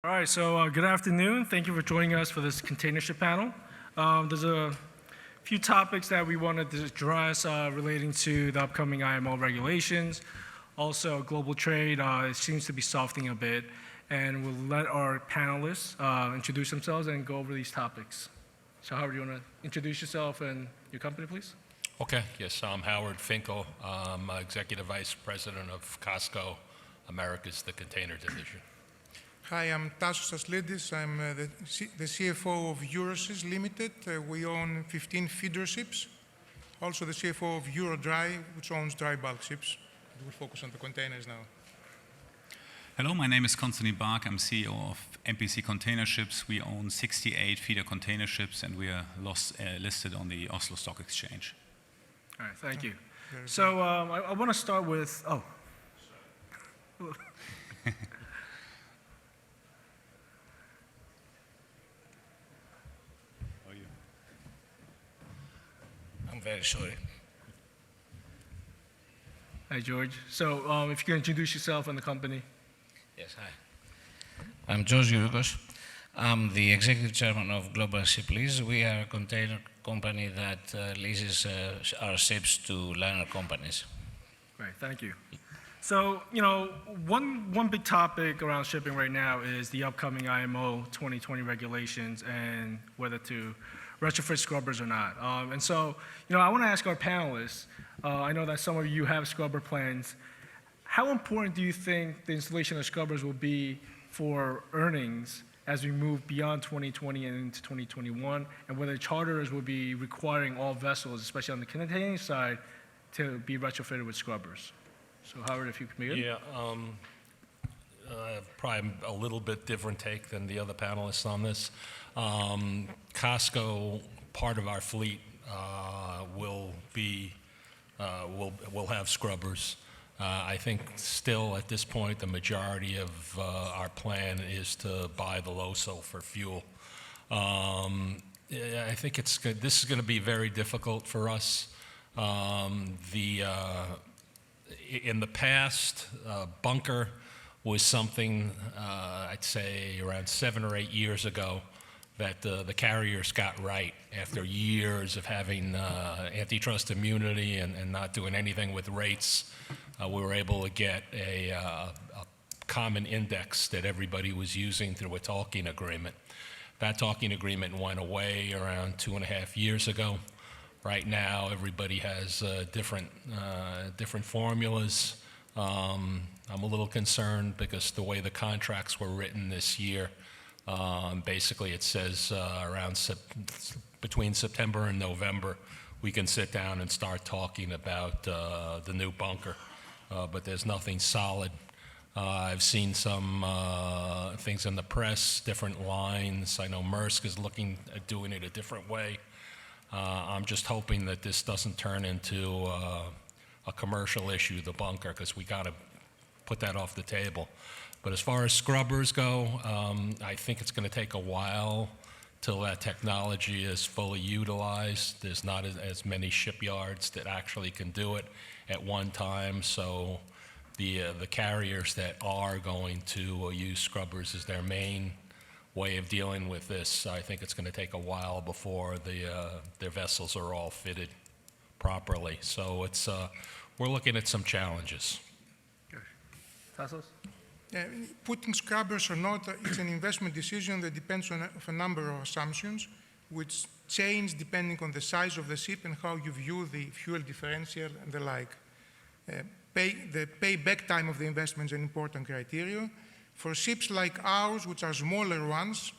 All right, so good afternoon. Thank you for joining us for this container ship panel. There's a few topics that we wanted to address relating to the upcoming IMO regulations. Also, global trade it seems to be softening a bit, and we'll let our panelists introduce themselves and go over these topics. So Howard, you want to introduce yourself and your company, please? Okay, yes, I'm Howard Finkel. I'm Executive Vice President of COSCO, Americas, the Container Division. Hi, I'm Tasos Aslidis. I'm the CFO of Euroseas Limited. We own 15 feeder ships. Also the CFO of Eurodry, which owns dry bulk ships. We'll focus on the containers now. Hello, my name is Constantin Baack. I'm CEO of MPCC Container Ships. We own 68 feeder container ships, and we are listed on the Oslo Stock Exchange. All right, thank you. So I want to start with, I'm very sorry. Hi, George. So if you can introduce yourself and the company. Yes, hi. I'm Youroukos. I'm the Executive Chairman of Global Ship Lease. We are a container company that leases our ships to liner companies. Great, thank you. So, you know, one big topic around shipping right now is the upcoming IMO 2020 regulations and whether to retrofit scrubbers or not. And so, you know, I want to ask our panelists, I know that some of you have scrubber plans. How important do you think the installation of scrubbers will be for earnings as we move beyond 2020 and into 2021, and whether charterers will be requiring all vessels, especially on the container side, to be retrofitted with scrubbers? So Howard, if you could begin. Yeah, probably a little bit different take than the other panelists on this. COSCO, part of our fleet, will have scrubbers. I think still at this point the majority of our plan is to buy the low sulfur fuel. I think this is going to be very difficult for us. In the past, bunker was something I'd say around 7 or 8 years ago that the carriers got right after years of having antitrust immunity and not doing anything with rates. We were able to get a common index that everybody was using through a talking agreement. That talking agreement went away around 2.5 years ago. Right now, everybody has different formulas. I'm a little concerned because the way the contracts were written this year, basically it says between September and November, we can sit down and start talking about the new bunker, but there's nothing solid. I've seen some things in the press, different lines. I know Maersk is looking at doing it a different way. I'm just hoping that this doesn't turn into a commercial issue, the bunker, because we got to put that off the table. But as far as scrubbers go, I think it's going to take a while till that technology is fully utilized. There's not as many shipyards that actually can do it at one time. So the carriers that are going to use scrubbers as their main way of dealing with this, I think it's going to take a while before their vessels are all fitted properly. So we're looking at some challenges. Tasos? Putting scrubbers or not, it's an investment decision that depends on a number of assumptions, which change depending on the size of the ship and how you view the fuel differential and the like. The payback time of the investment is an important criteria. For ships like ours, which are smaller ones,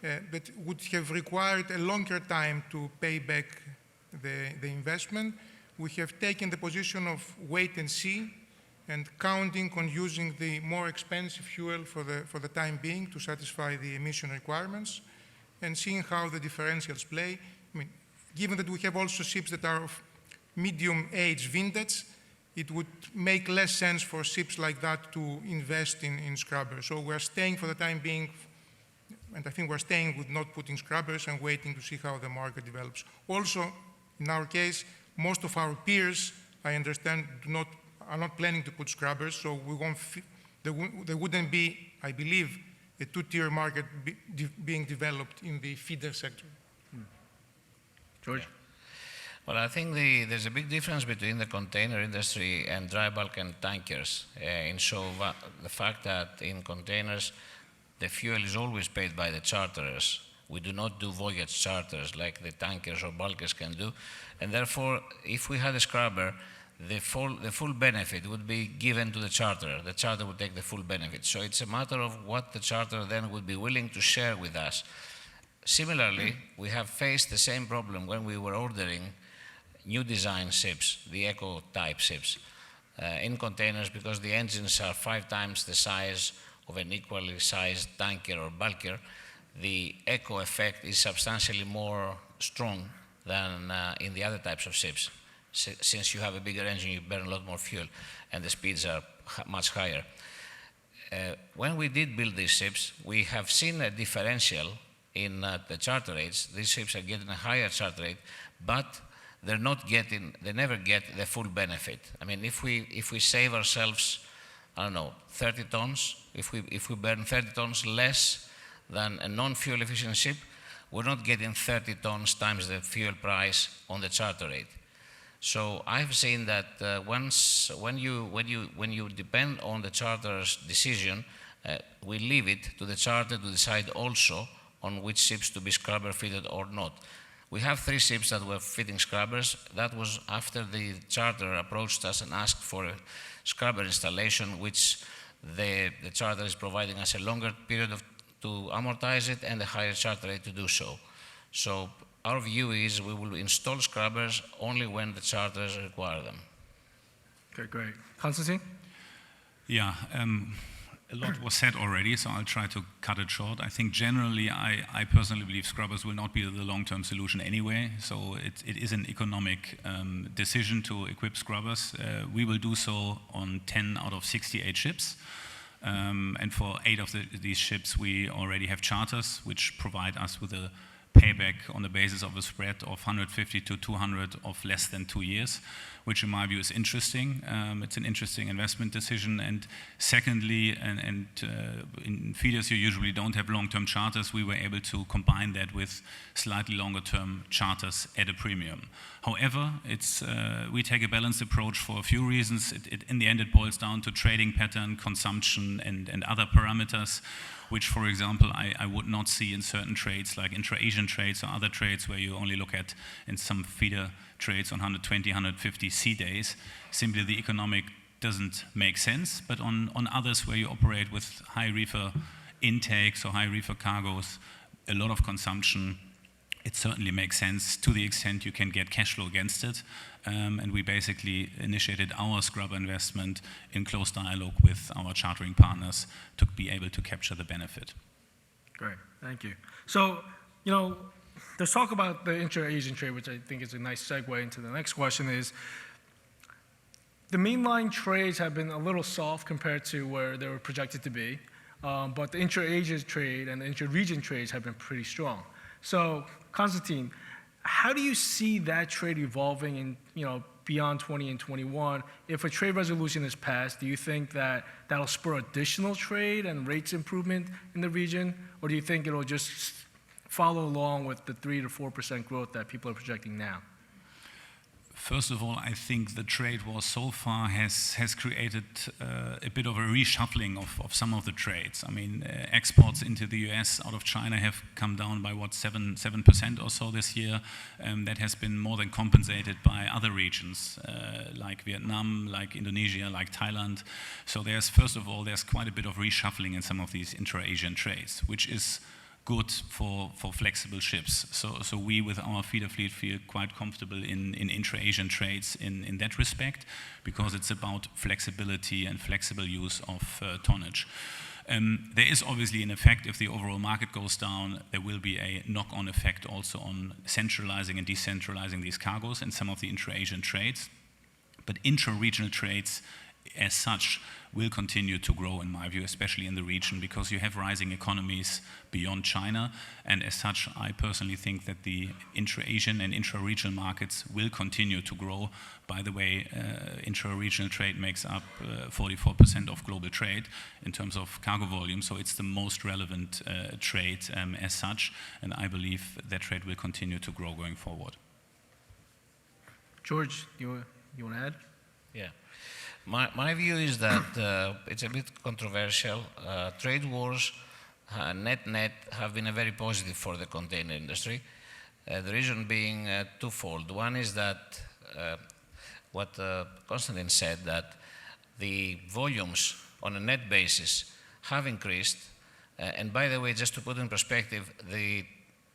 that would have required a longer time to pay back the investment, we have taken the position of wait and see and counting on using the more expensive fuel for the time being to satisfy the emission requirements and seeing how the differentials play. I mean, given that we have also ships that are of medium age vintage, it would make less sense for ships like that to invest in scrubbers. So we're staying for the time being, and I think we're staying with not putting scrubbers and waiting to see how the market develops. Also, in our case, most of our peers, I understand, are not planning to put scrubbers, so there wouldn't be, I believe, a two-tier market being developed in the feeder sector. George? Well, I think there's a big difference between the container industry and dry bulk and tankers. The fact that in containers, the fuel is always paid by the charterers. We do not do voyage charters like the tankers or bulkers can do. And therefore, if we had a scrubber, the full benefit would be given to the charterer. The charter would take the full benefit. So it's a matter of what the charterer then would be willing to share with us. Similarly, we have faced the same problem when we were ordering new design ships, the eco-type ships, in containers, because the engines are 5 times the size of an equally sized tanker or bulker. The eco effect is substantially more strong than in the other types of ships. Since you have a bigger engine, you burn a lot more fuel, and the speeds are much higher. When we did build these ships, we have seen a differential in the charter rates. These ships are getting a higher charter rate, but they never get the full benefit. I mean, if we save ourselves, I don't know, 30 tons, if we burn 30 tons less than a non-fuel efficient ship, we're not getting 30 tons times the fuel price on the charter rate. So I've seen that when you depend on the charter's decision, we leave it to the charter to decide also on which ships to be scrubber fitted or not. We have 3 ships that were fitting scrubbers. That was after the charter approached us and asked for a scrubber installation, which the charter is providing us a longer period to amortize it and a higher charter rate to do so. So our view is we will install scrubbers only when the charters require them. Okay, great. Constantin? Yeah, a lot was said already, so I'll try to cut it short. I think generally, I personally believe scrubbers will not be the long-term solution anyway, so it is an economic decision to equip scrubbers. We will do so on 10 out of 68 ships. And for 8 of these ships, we already have charters, which provide us with a payback on the basis of a spread of 150 to 200 of less than 2 years, which in my view is interesting. It's an interesting investment decision. And secondly, in feeders you usually don't have long-term charters. We were able to combine that with slightly longer-term charters at a premium. However, we take a balanced approach for a few reasons. In the end, it boils down to trading pattern, consumption, and other parameters, which, for example, I would not see in certain trades like intra-Asian trades or other trades where you only look at in some feeder trades on 120, 150 sea days. Simply the economic doesn't make sense, but on others where you operate with high reefer intakes or high reefer cargoes, a lot of consumption, it certainly makes sense to the extent you can get cash flow against it. And we basically initiated our scrubber investment in close dialogue with our chartering partners to be able to capture the benefit. Great, thank you. So, there's talk about the intra-Asian trade, which I think is a nice segue into the next question is, the mainline trades have been a little soft compared to where they were projected to be, but the intra-Asia trade and the intra-region trades have been pretty strong. So, Constantin, how do you see that trade evolving in, beyond 20 and 21? If a trade resolution is passed, do you think that that'll spur additional trade and rates improvement in the region? Or do you think it'll just follow along with the 3 to 4% growth that people are projecting now? First of all, I think the trade war so far has created a bit of a reshuffling of some of the trades. I mean, exports into the US out of China have come down by, 7% or so this year. That has been more than compensated by other regions like Vietnam, like Indonesia, like Thailand. So first of all, there's quite a bit of reshuffling in some of these intra-Asian trades, which is good for flexible ships. So we, with our feeder fleet, feel quite comfortable in intra-Asian trades in that respect, because it's about flexibility and flexible use of tonnage. There is obviously an effect if the overall market goes down. There will be a knock-on effect also on centralizing and decentralizing these cargoes in some of the intra-Asian trades. But intra-regional trades as such will continue to grow, in my view, especially in the region, because you have rising economies beyond China. And as such, I personally think that the intra-Asian and intra-regional markets will continue to grow. By the way, intra-regional trade makes up 44% of global trade in terms of cargo volume, so it's the most relevant trade as such, and I believe that trade will continue to grow going forward. George, you want to add? Yeah. My view is that it's a bit controversial. Trade wars, net have been very positive for the container industry. The reason being twofold. One is that what Constantin said, that the volumes on a net basis have increased. And by the way, just to put in perspective, the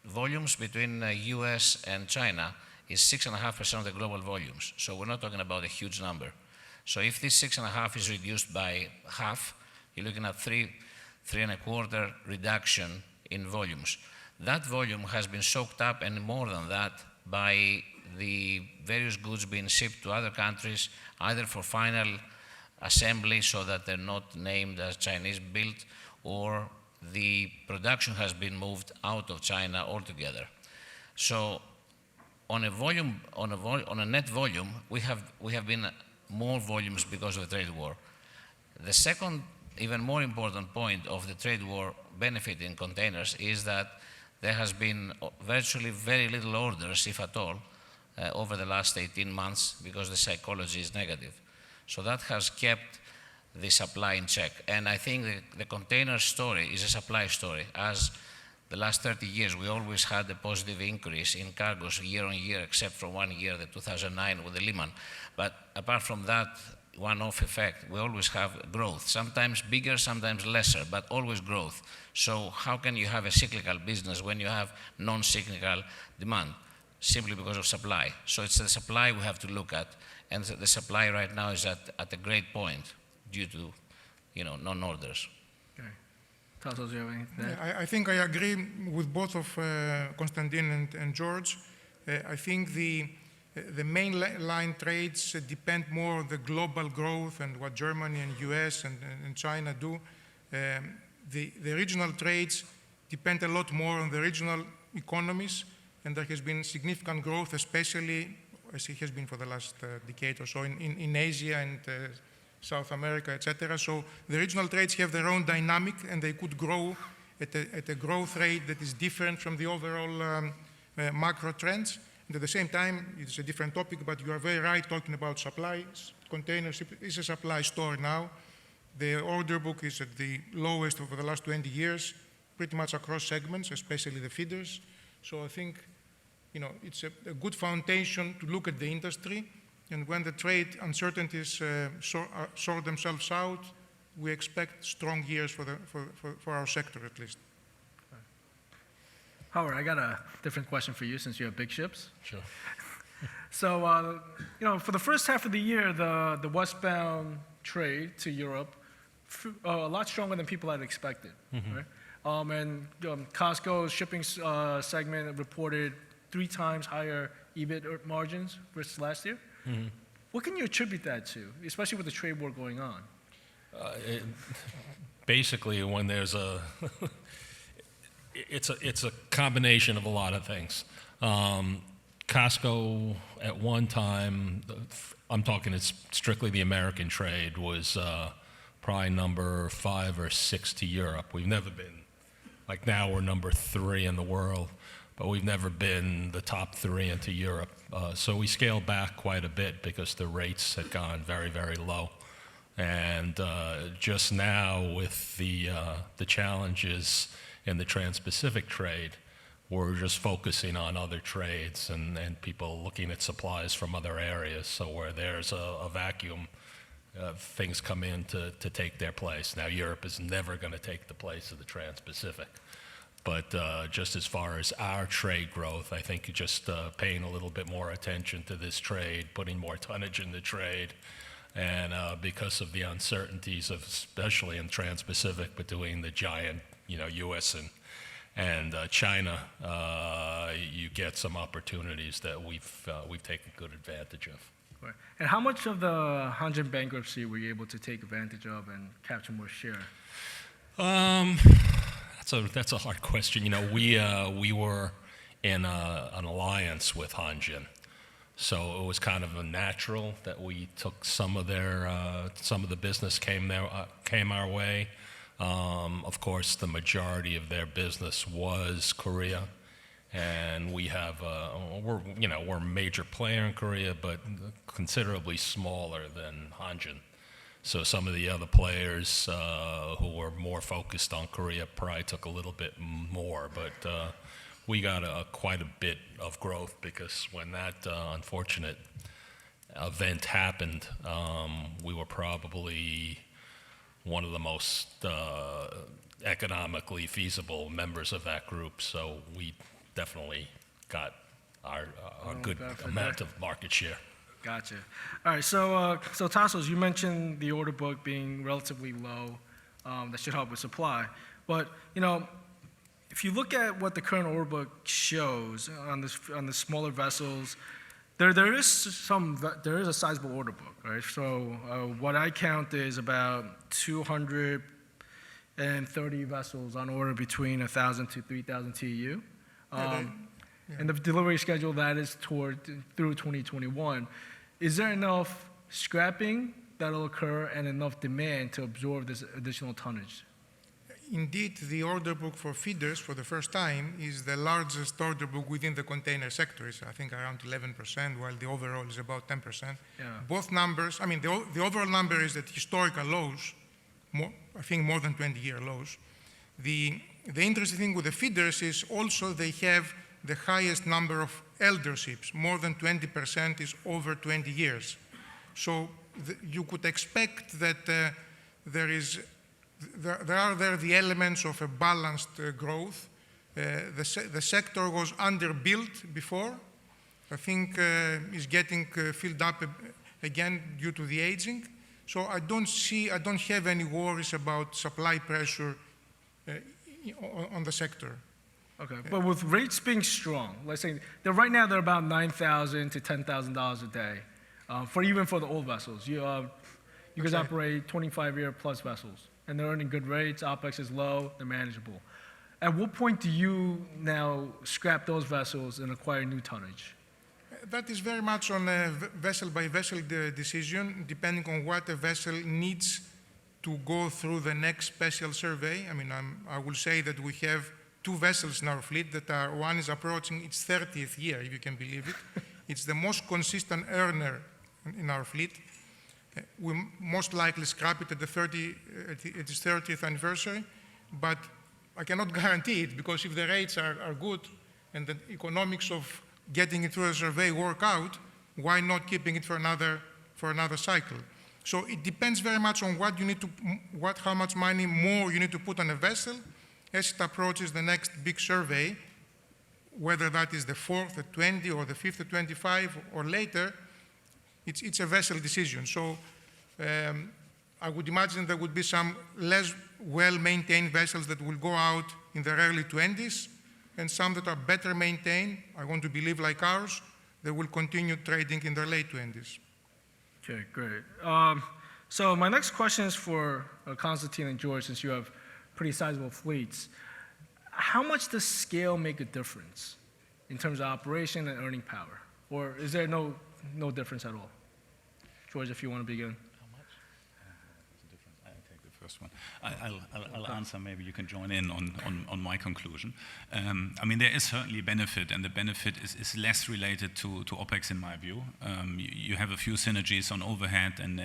volumes between US and China is 6.5% of the global volumes. So we're not talking about a huge number. So if this 6.5 is reduced by half, you're looking at 3.25 reduction in volumes. That volume has been soaked up, and more than that, by the various goods being shipped to other countries, either for final assembly so that they're not named as Chinese built, or the production has been moved out of China altogether. So on a net volume, we have been more volumes because of the trade war. The second, even more important point of the trade war benefiting containers is that there has been virtually very little orders, if at all, over the last 18 months because the psychology is negative. So that has kept the supply in check. And I think the container story is a supply story. As the last 30 years, we always had a positive increase in cargoes year on year, except for 1 year, the 2009 with the Lehman. But apart from that one-off effect, we always have growth, sometimes bigger, sometimes lesser, but always growth. So how can you have a cyclical business when you have non-cyclical demand? Simply because of supply. So it's the supply we have to look at, and the supply right now is at a great point due to, non-orders. Okay. Tasos, do you have anything to add? Yeah, I think I agree with both of Constantin and George. I think the mainline trades depend more on the global growth and what Germany and US and China do. The regional trades depend a lot more on the regional economies, and there has been significant growth, especially as it has been for the last decade or so in Asia and South America, etc. So the regional trades have their own dynamic, and they could grow at a growth rate that is different from the overall macro trends. And at the same time, it's a different topic, but you are very right talking about supply. Containers is a supply story now. The order book is at the lowest over the last 20 years, pretty much across segments, especially the feeders. So I think, it's a good foundation to look at the industry. And when the trade uncertainties sort themselves out, we expect strong years for our sector at least. Howard, I got a different question for you since you have big ships. Sure. So, for the first half of the year, the westbound trade to Europe, a lot stronger than people had expected, right? And COSCO's shipping segment reported 3 times higher EBIT margins versus last year. What can you attribute that to, especially with the trade war going on? Basically, when there's it's a combination of a lot of things. COSCO at one time, I'm talking it's strictly the American trade, was probably number 5 or 6 to Europe. We've never been, like now we're number 3 in the world, but we've never been the top 3 into Europe. So we scaled back quite a bit because the rates had gone very, very low. And just now with the challenges in the Trans-Pacific trade, we're just focusing on other trades and people looking at supplies from other areas. So where there's a vacuum, things come in to take their place. Now Europe is never going to take the place of the Trans-Pacific. But just as far as our trade growth, I think just paying a little bit more attention to this trade, putting more tonnage in the trade, and because of the uncertainties of, especially in Trans-Pacific between the giant, U.S. and China, you get some opportunities that we've taken good advantage of. Right. And how much of the Hanjin bankruptcy were you able to take advantage of and capture more share? That's a hard question. You know, we were in an alliance with Hanjin, so it was kind of a natural that we took some of the business came our way. Of course, the majority of their business was Korea, and we have we're a major player in Korea, but considerably smaller than Hanjin. So some of the other players who were more focused on Korea probably took a little bit more, but we got quite a bit of growth because when that unfortunate event happened, we were probably one of the most economically feasible members of that group, so we definitely got our good amount of market share. Gotcha. All right, so Tasos, you mentioned the order book being relatively low. That should help with supply. But, you know, if you look at what the current order book shows on the smaller vessels, there is a sizable order book, right? So what I count is about 230 vessels on order between 1,000 to 3,000 TEU. And the delivery schedule that is through 2021. Is there enough scrapping that'll occur and enough demand to absorb this additional tonnage? Indeed, the order book for feeders for the first time is the largest order book within the container sector. It's, I think, around 11%, while the overall is about 10%. Yeah. Both numbers, I mean, the overall number is at historical lows, I think more than 20-year lows. The interesting thing with the feeders is also they have the highest number of elder ships. More than 20% is over 20 years. So you could expect that there are the elements of a balanced growth. The sector was underbuilt before. I think is getting filled up again due to the aging. So I don't have any worries about supply pressure on the sector. Okay, but with rates being strong, let's say right now they're about $9,000 to $10,000 a day, even for the old vessels. You guys operate 25-year plus vessels, and they're earning good rates. OpEx is low, they're manageable. At what point do you now scrap those vessels and acquire new tonnage? That is very much on a vessel-by-vessel decision, depending on what a vessel needs to go through the next special survey. I mean, I will say that we have 2 vessels in our fleet that one is approaching its 30th year, if you can believe it. It's the most consistent earner in our fleet. We most likely scrap it at its 30th anniversary, but I cannot guarantee it because if the rates are good and the economics of getting it through a survey work out, why not keeping it for another cycle? So it depends very much on what you need to, how much money more you need to put on a vessel as it approaches the next big survey, whether that is the 4th at 20 or the 5th at 25 or later. It's a vessel decision. So I would imagine there would be some less well-maintained vessels that will go out in the early 20s, and some that are better maintained, I want to believe like ours, they will continue trading in their late 20s. Okay, great. So my next question is for Constantin and George, since you have pretty sizable fleets. How much does scale make a difference in terms of operation and earning power? Or is there no difference at all? George, if you want to begin. One. I'll answer, maybe you can join in on my conclusion. I mean, there is certainly benefit, and the benefit is less related to OpEx in my view. You have a few synergies on overhead and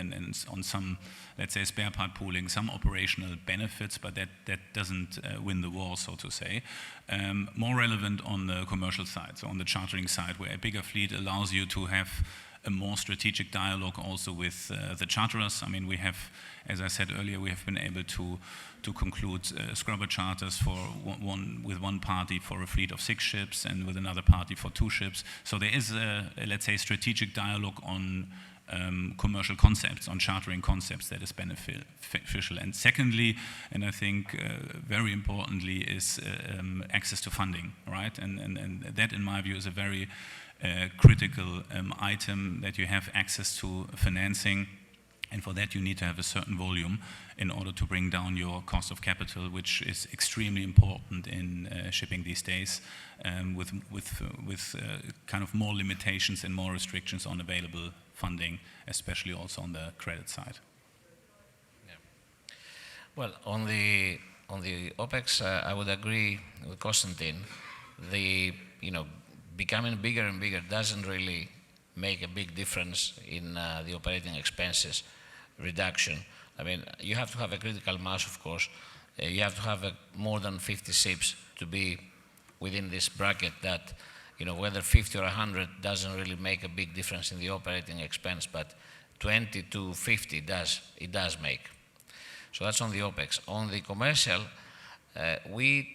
on some, let's say, spare part pooling, some operational benefits, but that doesn't win the war, so to say. More relevant on the commercial side, so on the chartering side, where a bigger fleet allows you to have a more strategic dialogue also with the charterers. I mean, we have, as I said earlier, we have been able to conclude scrubber charters with one party for a fleet of 6 ships and with another party for 2 ships. So there is let's say, strategic dialogue on commercial concepts, on chartering concepts that is beneficial. And secondly, and I think very importantly, is access to funding, right? And that, in my view, is a very critical item that you have access to financing. And for that, you need to have a certain volume in order to bring down your cost of capital, which is extremely important in shipping these days, with kind of more limitations and more restrictions on available funding, especially also on the credit side. Yeah. Well, on the OPEX, I would agree with Constantin. Becoming bigger and bigger doesn't really make a big difference in the operating expenses reduction. I mean, you have to have a critical mass, of course. You have to have more than 50 ships to be within this bracket that, whether 50 or 100 doesn't really make a big difference in the operating expense, but 20 to 50 it does make. So that's on the OPEX. On the commercial, we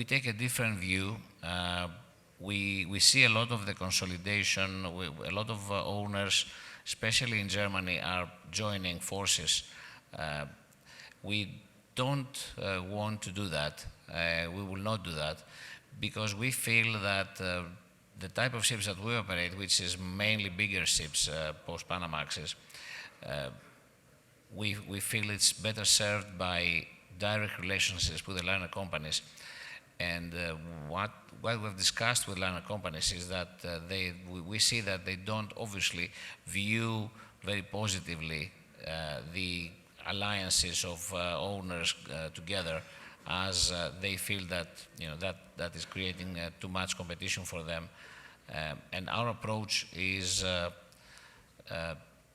take a different view. We see a lot of the consolidation, a lot of owners, especially in Germany, are joining forces. We don't want to do that. We will not do that because we feel that the type of ships that we operate, which is mainly bigger ships, post-Panamaxes, we feel it's better served by direct relationships with the liner companies. And what we've discussed with liner companies is that we see that they don't obviously view very positively the alliances of owners together, as they feel that that is creating too much competition for them. And our approach is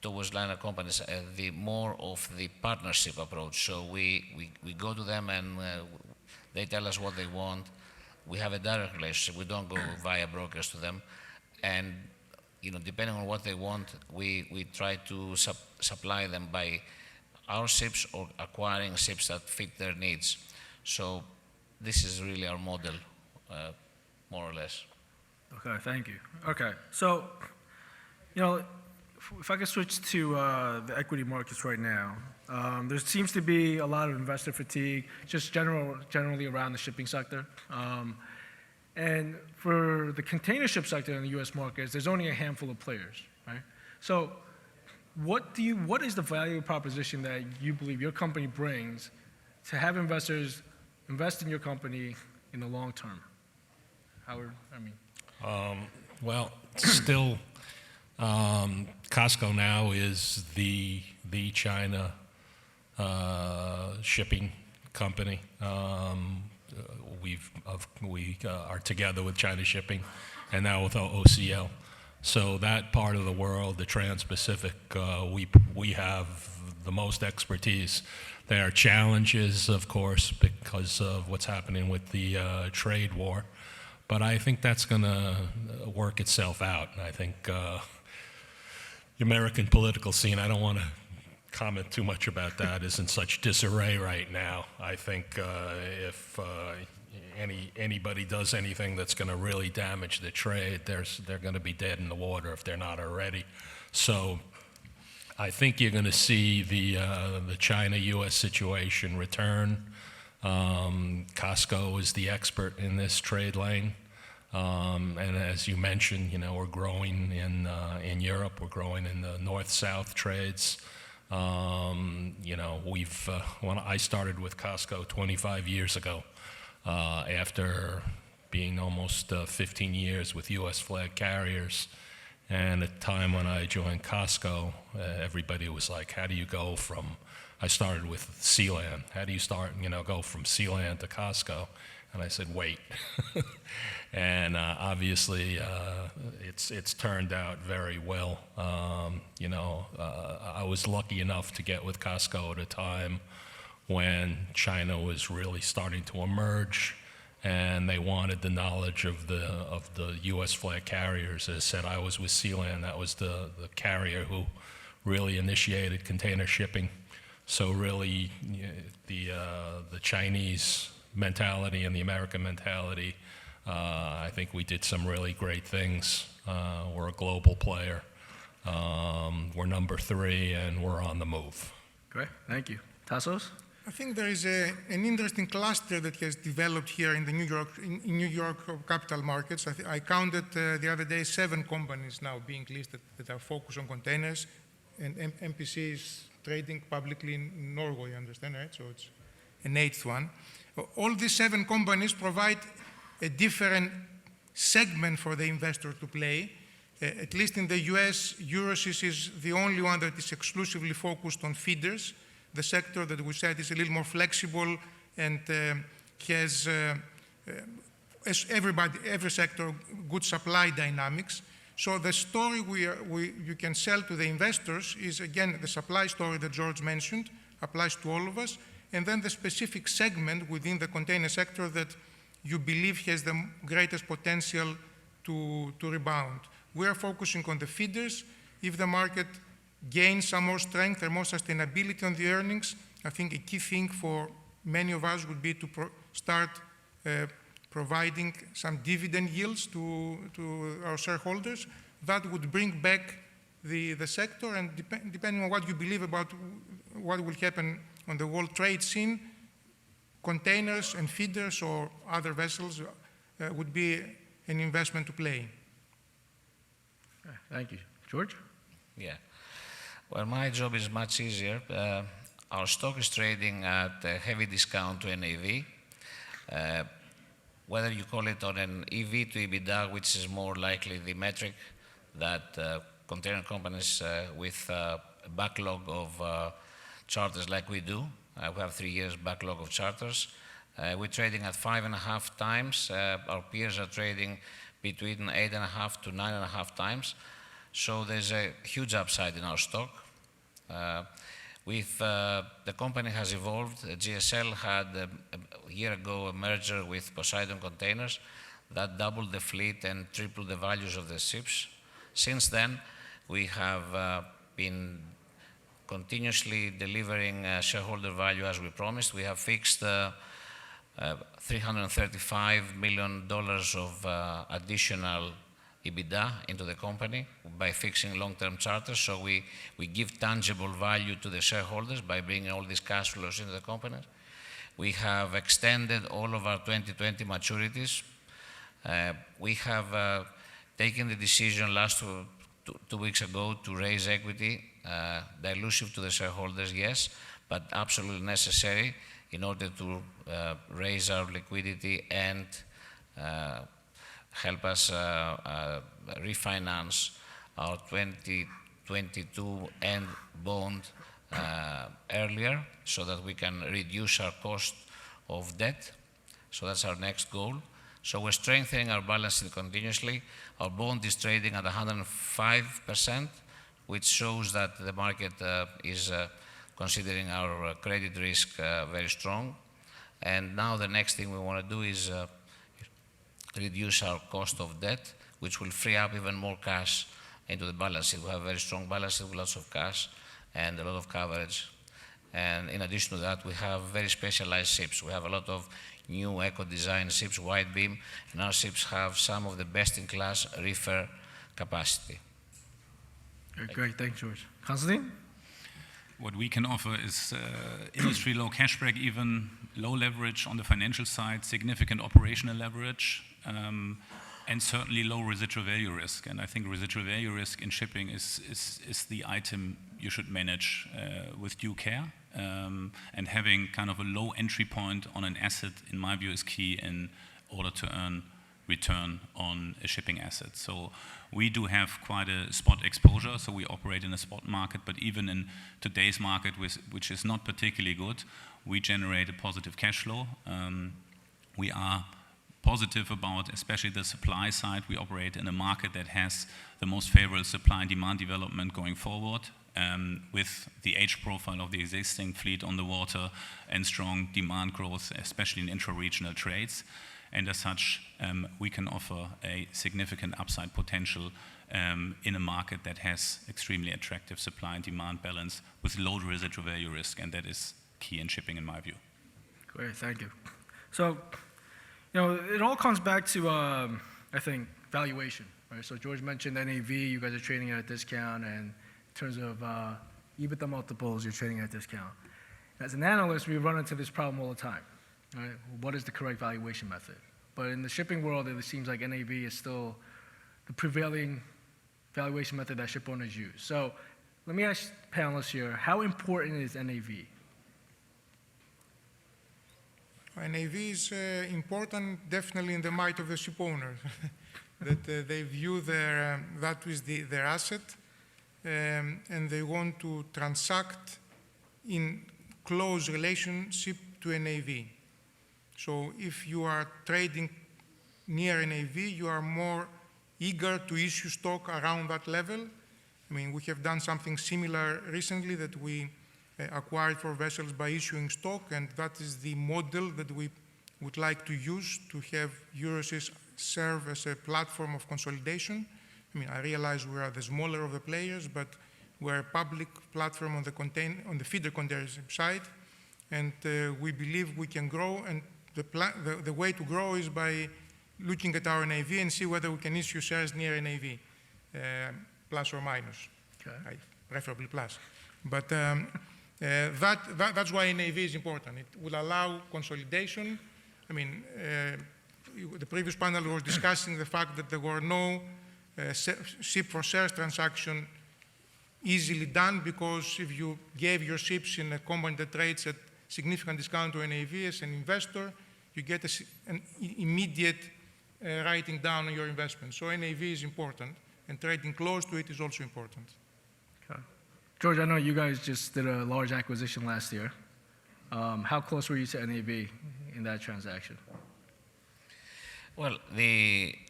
towards liner companies the more of the partnership approach. So we go to them and they tell us what they want. We have a direct relationship. We don't go via brokers to them. And depending on what they want, we try to supply them by our ships or acquiring ships that fit their needs. So this is really our model, more or less. Okay, thank you. Okay, so, if I could switch to the equity markets right now, there seems to be a lot of investor fatigue, just generally around the shipping sector. And for the container ship sector in the U.S. markets, there's only a handful of players, right? So what is the value proposition that you believe your company brings to have investors invest in your company in the long term? Howard, Well, still, COSCO now is the China shipping company. We are together with China Shipping and now with OCL. So that part of the world, the Trans-Pacific, we have the most expertise. There are challenges, of course, because of what's happening with the trade war. But I think that's going to work itself out. I think the American political scene, I don't want to comment too much about that, is in such disarray right now. I think if anybody does anything that's going to really damage the trade, they're going to be dead in the water if they're not already. So I think you're going to see the China-U.S. situation return. COSCO is the expert in this trade lane. And as you mentioned, we're growing in Europe. We're growing in the north-south trades. When I started with COSCO 25 years ago, after being almost 15 years with U.S. flag carriers, and at the time when I joined COSCO, everybody was like, how do you go from, I started with Sealand, how do you go from Sealand to COSCO? And I said, wait. And obviously, it's turned out very well. I was lucky enough to get with COSCO at a time when China was really starting to emerge, and they wanted the knowledge of the U.S. flag carriers. As I said, I was with Sealand. That was the carrier who really initiated container shipping. So really, the Chinese mentality and the American mentality, I think we did some really great things. We're a global player. We're number 3, and we're on the move. Great, thank you. Tasos? I think there is an interesting cluster that has developed here in the New York capital markets. I counted the other day 7 companies now being listed that are focused on containers, and MPC is trading publicly in Norway, I understand, right? So it's an 8th one. All these 7 companies provide a different segment for the investor to play. At least in the US, Euroseas is the only one that is exclusively focused on feeders, the sector that we said is a little more flexible and has, as every sector, good supply dynamics. So the story you can sell to the investors is, again, the supply story that George mentioned, applies to all of us, and then the specific segment within the container sector that you believe has the greatest potential to rebound. We are focusing on the feeders. If the market gains some more strength and more sustainability on the earnings, I think a key thing for many of us would be to start providing some dividend yields to our shareholders. That would bring back the sector, and depending on what you believe about what will happen on the world trade scene, containers and feeders or other vessels would be an investment to play. Thank you. George? Yeah. Well, my job is much easier. Our stock is trading at a heavy discount to NAV. Whether you call it on an EV to EBITDA, which is more likely the metric that container companies with a backlog of charters like we do, we have 3 years backlog of charters, we're trading at 5.5 times. Our peers are trading between 8.5 to 9.5 times. So there's a huge upside in our stock. The company has evolved. GSL had a year ago a merger with Poseidon Containers that doubled the fleet and tripled the values of the ships. Since then, we have been continuously delivering shareholder value as we promised. We have fixed $335 million of additional EBITDA into the company by fixing long-term charters. So we give tangible value to the shareholders by bringing all these cash flows into the company. We have extended all of our 2020 maturities. We have taken the decision last 2 weeks ago to raise equity, dilutive to the shareholders, yes, but absolutely necessary in order to raise our liquidity and help us refinance our 2022 end bond earlier so that we can reduce our cost of debt. So that's our next goal. So we're strengthening our balance sheet continuously. Our bond is trading at 105%, which shows that the market is considering our credit risk very strong. And now the next thing we want to do is reduce our cost of debt, which will free up even more cash into the balance sheet. We have a very strong balance sheet with lots of cash and a lot of coverage. And in addition to that, we have very specialized ships. We have a lot of new eco-design ships, wide beam, and our ships have some of the best-in-class reefer capacity. Great, thanks, George. Constantin? What we can offer is industry low cash break even, low leverage on the financial side, significant operational leverage, and certainly low residual value risk. And I think residual value risk in shipping is the item you should manage with due care. And having kind of a low entry point on an asset, in my view, is key in order to earn return on a shipping asset. So we do have quite a spot exposure, so we operate in a spot market, but even in today's market, which is not particularly good, we generate a positive cash flow. We are positive about especially the supply side. We operate in a market that has the most favorable supply and demand development going forward, with the age profile of the existing fleet on the water and strong demand growth, especially in intra-regional trades. And as such, we can offer a significant upside potential in a market that has extremely attractive supply and demand balance with low residual value risk, and that is key in shipping in my view. Great, thank you. So, it all comes back to, I think, valuation, right? So George mentioned NAV, you guys are trading at a discount, and in terms of EBITDA multiples, you're trading at a discount. As an analyst, we run into this problem all the time, right? What is the correct valuation method? But in the shipping world, it seems like NAV is still the prevailing valuation method that ship owners use. So let me ask panelists here, how important is NAV? NAV is important definitely in the mind of the ship owner, that they view that is their asset, and they want to transact in close relationship to NAV. So if you are trading near NAV, you are more eager to issue stock around that level. I mean, we have done something similar recently that we acquired for vessels by issuing stock, and that is the model that we would like to use to have Euroseas serve as a platform of consolidation. I mean, I realize we are the smaller of the players, but we're a public platform on the feeder container side, and we believe we can grow, and the way to grow is by looking at our NAV and see whether we can issue shares near NAV, plus or minus, Okay. preferably plus. But that's why NAV is important. It will allow consolidation. I mean, the previous panel was discussing the fact that there were no ship for shares transaction easily done, because if you gave your ships in a company that trades at significant discount to NAV as an investor, you get an immediate writing down on your investment. So NAV is important, and trading close to it is also important. Okay. George, I know you guys just did a large acquisition last year. How close were you to NAV in that transaction? Well,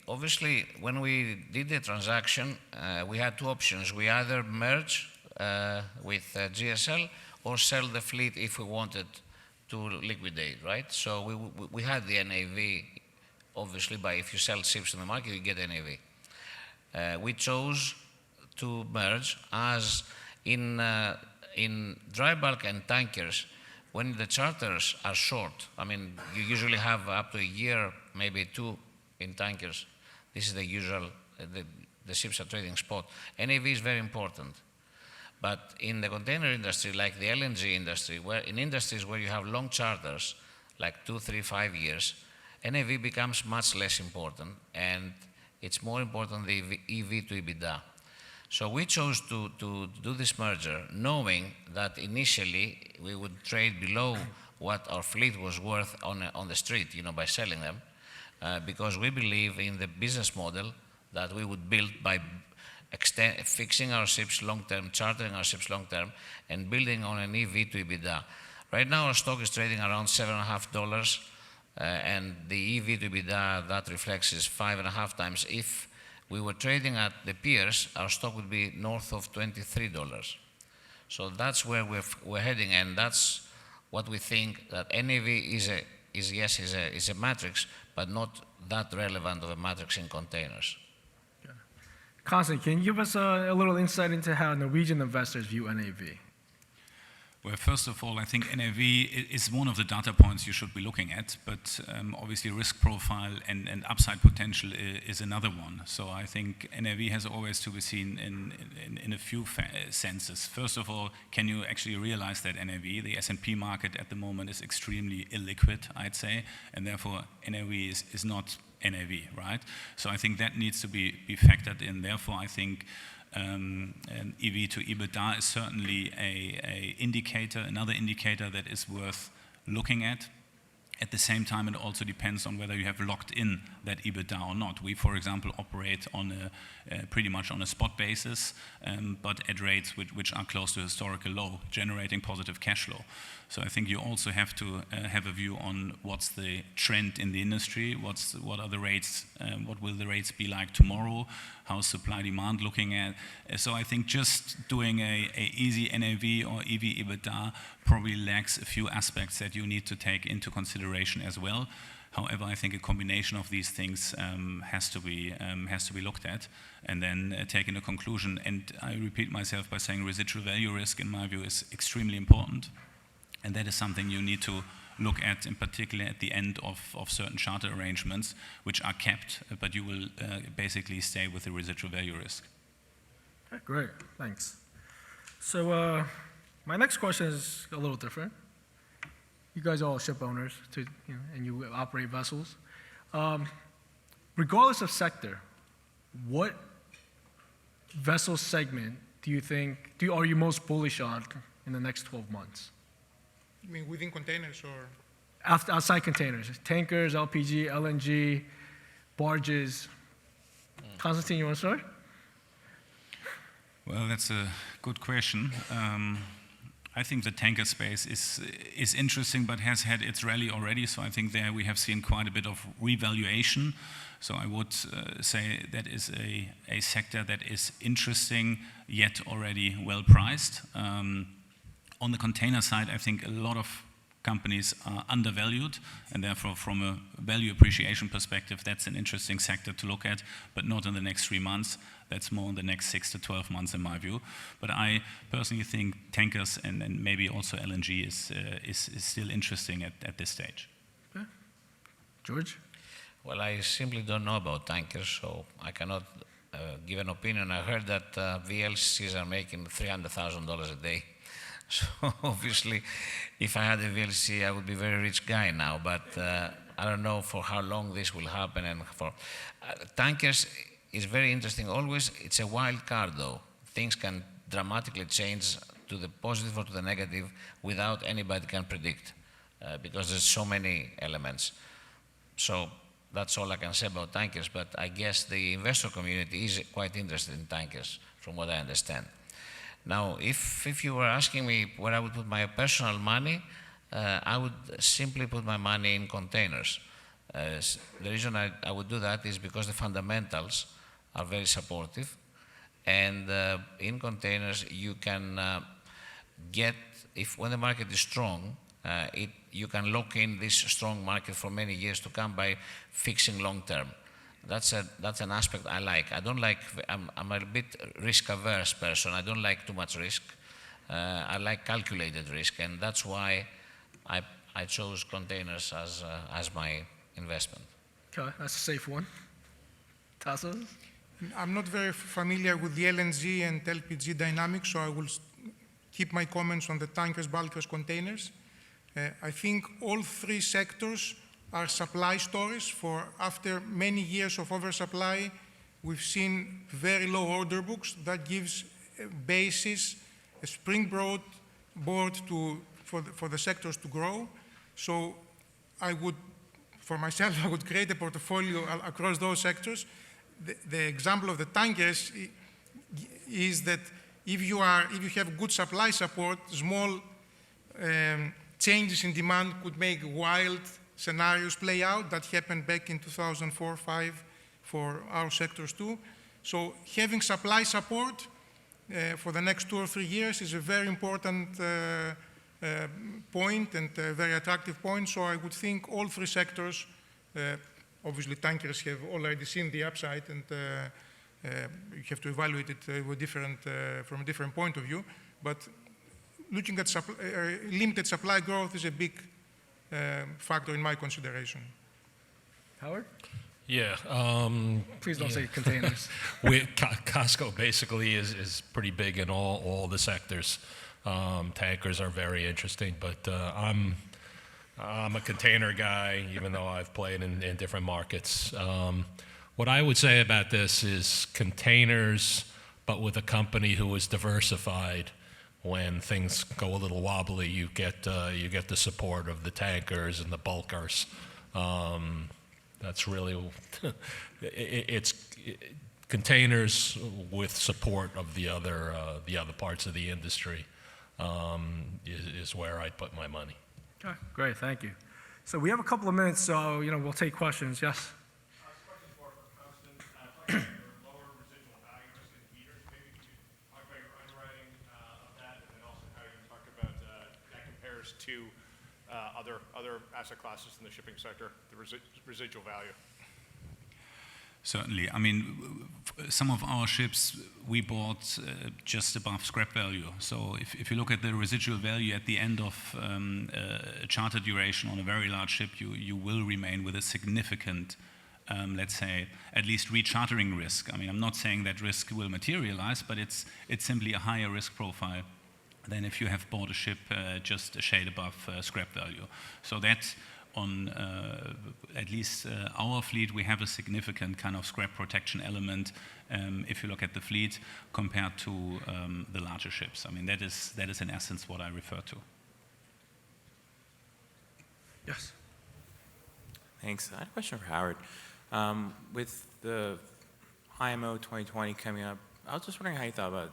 obviously, when we did the transaction, we had two options. We either merge with GSL or sell the fleet if we wanted to liquidate, right? So we had the NAV, obviously, but if you sell ships in the market, you get NAV. We chose to merge, as in dry bulk and tankers, when the charters are short. I mean, you usually have up to a year, maybe two in tankers. This is the usual, the ships are trading spot. NAV is very important. But in the container industry, like the LNG industry, in industries where you have long charters, like 2, 3, 5 years, NAV becomes much less important, and it's more important the EV to EBITDA. So we chose to do this merger, knowing that initially we would trade below what our fleet was worth on the street, by selling them, because we believe in the business model that we would build by fixing our ships long-term, chartering our ships long-term, and building on an EV to EBITDA. Right now, our stock is trading around $7.50, and the EV to EBITDA that reflects is 5.5 times. If we were trading at the peers, our stock would be north of $23. So that's where we're heading, and that's what we think, that NAV is a matrix, but not that relevant of a matrix in containers. Constantin, can you give us a little insight into how Norwegian investors view NAV? Well, first of all, I think NAV is one of the data points you should be looking at, but obviously risk profile and upside potential is another one. So I think NAV has always to be seen in a few senses. First of all, can you actually realize that NAV, the S&P market at the moment, is extremely illiquid, I'd say, and therefore NAV is not NAV, right? So I think that needs to be factored in. Therefore, I think an EV to EBITDA is certainly another indicator that is worth looking at. At the same time, it also depends on whether you have locked in that EBITDA or not. We, for example, operate on pretty much on a spot basis, but at rates which are close to historical low, generating positive cash flow. So I think you also have to have a view on what's the trend in the industry, what are the rates, what will the rates be like tomorrow, how's supply demand looking at. So I think just doing a easy NAV or EV EBITDA probably lacks a few aspects that you need to take into consideration as well. However, I think a combination of these things has to be looked at and then taken a conclusion. And I repeat myself by saying residual value risk, in my view, is extremely important. And that is something you need to look at, in particular at the end of certain charter arrangements, which are kept, but you will basically stay with the residual value risk. Okay, great, thanks. So my next question is a little different. you guys are all ship owners, and you operate vessels. Regardless of sector, what vessel segment do you think, are you most bullish on in the next 12 months? I mean, within containers or? Outside containers, tankers, LPG, LNG, barges. Constantin, you want to start? Well, that's a good question. I think the tanker space is interesting, but has had its rally already. So I think there we have seen quite a bit of revaluation. So I would say that is a sector that is interesting, yet already well priced. On the container side, I think a lot of companies are undervalued, and therefore from a value appreciation perspective, that's an interesting sector to look at, but not in the next 3 months. That's more in the next 6 to 12 months in my view. But I personally think tankers and maybe also LNG is still interesting at this stage. Okay. George? Well, I simply don't know about tankers, so I cannot give an opinion. I heard that VLCCs are making $300,000 a day. So obviously, if I had a VLCC, I would be a very rich guy now. But I don't know for how long this will happen. And for tankers is very interesting. Always, it's a wild card, though. Things can dramatically change to the positive or to the negative without anybody can predict, because there's so many elements. So that's all I can say about tankers. But I guess the investor community is quite interested in tankers, from what I understand. Now, if you were asking me where I would put my personal money, I would simply put my money in containers. The reason I would do that is because the fundamentals are very supportive, and in containers you can get, when the market is strong, you can lock in this strong market for many years to come by fixing long term. That's an aspect I like. I don't like, I'm a bit risk-averse person. I don't like too much risk. I like calculated risk, and that's why I chose containers as my investment. Okay, that's a safe one. Tasos? I'm not very familiar with the LNG and LPG dynamics, so I will keep my comments on the tankers, bulkers, containers. I think all three sectors are supply stories. After many years of oversupply, we've seen very low order books. That gives a basis, a springboard for the sectors to grow. So for myself, I would create a portfolio across those sectors. The example of the tankers is that if you have good supply support, small changes in demand could make wild scenarios play out. That happened back in 2004-05 for our sectors too. So having supply support for the next 2 or 3 years is a very important point and a very attractive point. So I would think all three sectors, obviously tankers have already seen the upside, and you have to evaluate it from a different point of view. But looking at limited supply growth is a big factor in my consideration. Howard? Yeah. Please don't say containers. COSCO basically is pretty big in all the sectors. Tankers are very interesting, but I'm a container guy, even though I've played in different markets. What I would say about this is containers, but with a company who is diversified. When things go a little wobbly, you get the support of the tankers and the bulkers. That's really it's containers with support of the other parts of the industry is where I'd put my money. Okay, great, thank you. So we have a couple of minutes, so we'll take questions. Yes. Question for Constantin. Lower residual value risk in heaters. Maybe you could talk about your underwriting of that, and then also how you talk about that compares to other asset classes in the shipping sector, the residual value. Certainly. I mean, some of our ships we bought just above scrap value. So if you look at the residual value at the end of a charter duration on a very large ship, you will remain with a significant, let's say, at least rechartering risk. I mean, I'm not saying that risk will materialize, but it's simply a higher risk profile than if you have bought a ship just a shade above scrap value. So that's on at least our fleet, we have a significant kind of scrap protection element if you look at the fleet compared to the larger ships. I mean, that is in essence what I refer to. Yes. Thanks. I had a question for Howard. With the IMO 2020 coming up, I was just wondering how you thought about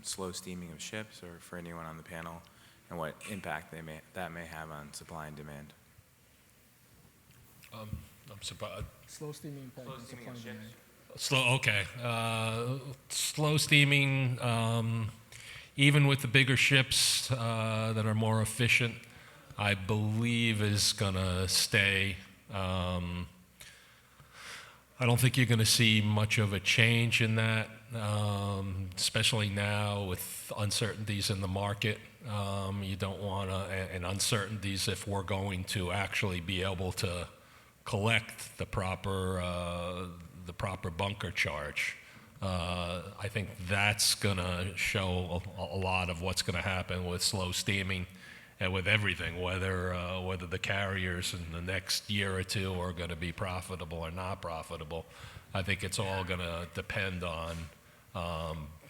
slow steaming of ships, or for anyone on the panel, and what impact that may have on supply and demand. I'm surprised. Slow steaming impact on supply and demand. Slow steaming, even with the bigger ships that are more efficient, I believe is going to stay. I don't think you're going to see much of a change in that, especially now with uncertainties in the market. You don't want to, and uncertainties if we're going to actually be able to collect the proper bunker charge. I think that's going to show a lot of what's going to happen with slow steaming and with everything, whether the carriers in the next year or two are going to be profitable or not profitable. I think it's all going to depend on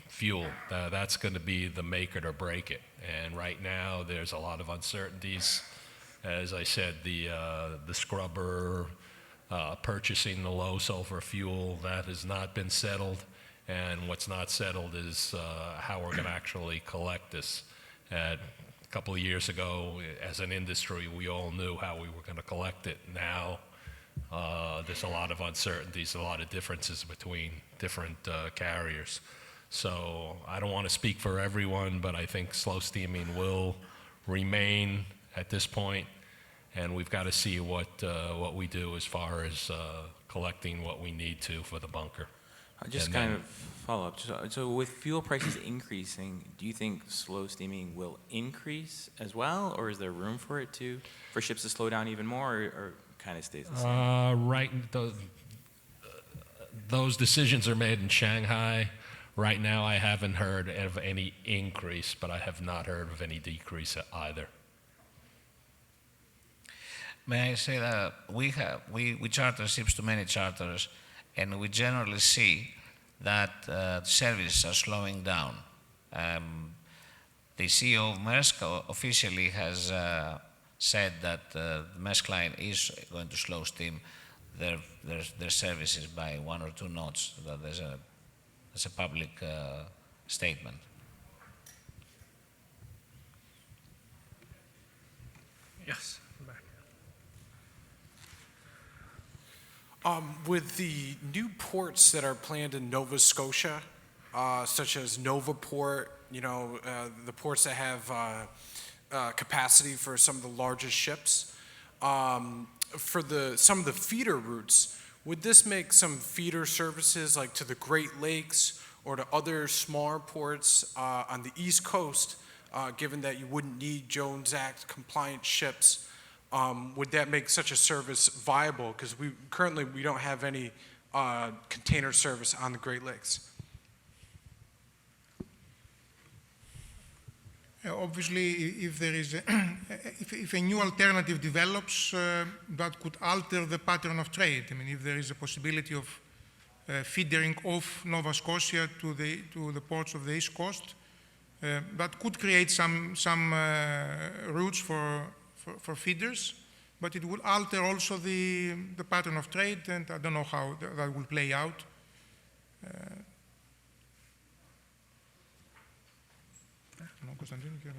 fuel. That's going to be the make it or break it. And right now, there's a lot of uncertainties. As I said, the scrubber purchasing the low sulfur fuel, that has not been settled. And what's not settled is how we're going to actually collect this. A couple of years ago, as an industry, we all knew how we were going to collect it. Now, there's a lot of uncertainties, a lot of differences between different carriers. So I don't want to speak for everyone, but I think slow steaming will remain at this point, and we've got to see what we do as far as collecting what we need to for the bunker. Just kind of follow up. So with fuel prices increasing, do you think slow steaming will increase as well, or is there room for it for ships to slow down even more, or kind of stays the same? Right, those decisions are made in Shanghai. Right now, I haven't heard of any increase, but I have not heard of any decrease either. May I say that we charter ships to many charters, and we generally see that services are slowing down. The CEO of Maersk officially has said that the Maersk line is going to slow steam their services by 1 or 2 knots. That there's a public statement. Yes. With the new ports that are planned in Nova Scotia, such as Novaport, the ports that have capacity for some of the largest ships, for some of the feeder routes, would this make some feeder services like to the Great Lakes or to other smaller ports on the East Coast, given that you wouldn't need Jones Act compliant ships? Would that make such a service viable? Because currently we don't have any container service on the Great Lakes. Obviously, if there is if a new alternative develops, that could alter the pattern of trade. I mean, if there is a possibility of feedering off Nova Scotia to the ports of the East Coast, that could create some routes for feeders, but it will alter also the pattern of trade, and I don't know how that will play out.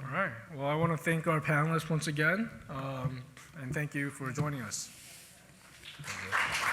All right. Well, I want to thank our panelists once again, and thank you for joining us. Thank you.